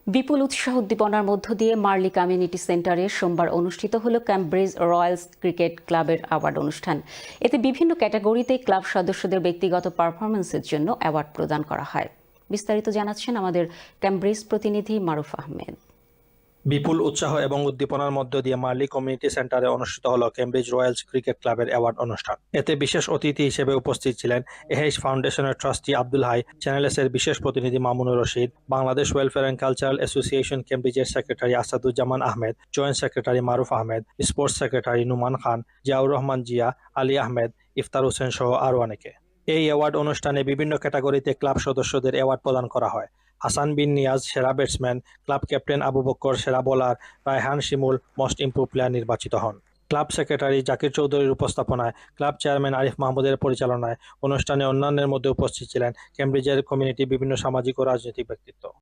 বিপুল উৎসাহ উদ্দীপনার মধ্য দিয়ে মার্লি কমিউনিটি সেন্টারে সোমবার অনুষ্ঠিত হলো ক্যামব্রিজ রয়্যালস ক্রিকেট ক্লাবের অ্যাওয়ার্ড অনুষ্ঠান। এতে বিভিন্ন ক্যাটাগরিতে ক্লাব সদস্যদের ব্যক্তিগত পারফরমেন্সের জন্য অ্যাওয়ার্ড প্রদান করা হয়। বিস্তারিত জানাচ্ছেন আমাদের ক্যামব্রিজ প্রতিনিধি মারুফ আহমেদ। বিপুল উৎসাহ এবং উদ্দীপনার মধ্য দিয়ে মার্লি কমিউনিটি সেন্টারে অনুষ্ঠিত হলো ক্যামব্রিজ রয়্যালস ক্রিকেট ক্লাবের অ্যাওয়ার্ড অনুষ্ঠান। এতে বিশেষ অতিথি হিসেবে উপস্থিত ছিলেন এহেইস ফাউন্ডেশনের ট্রাস্টি আব্দুল হাই, চ্যানেলসের বিশেষ প্রতিনিধি Mamunur Rashid, Bangladesh welfare and cultural association ক্যামব্রিজের secretary Asaduzzaman Ahmed, joint secretary Maruf Ahmed, sports secretary Numan Khan, Ziaur Rahman Zia, Ali Ahmed, Iftar Hossain সহ আরও অনেকে। এই অ্যাওয়ার্ড অনুষ্ঠানে বিভিন্ন ক্যাটাগরিতে ক্লাব সদস্যদের অ্যাওয়ার্ড প্রদান করা হয়। হাসান বিন নিয়াজ সেরা batsman, club captain Abu Bakkar সেরা বোলার, রায়হান শিমুল মোস্ট ইমপ্রুভ প্লেয়ার নির্বাচিত হন। ক্লাব সেক্রেটারি জাকির চৌধুরীর উপস্থাপনায়, ক্লাব চেয়ারম্যান আরিফ মাহমুদের পরিচালনায় অনুষ্ঠানে অন্যান্যের মধ্যে উপস্থিত ছিলেন ক্যামব্রিজের কমিউনিটি বিভিন্ন সামাজিক ও রাজনৈতিক ব্যক্তিত্ব।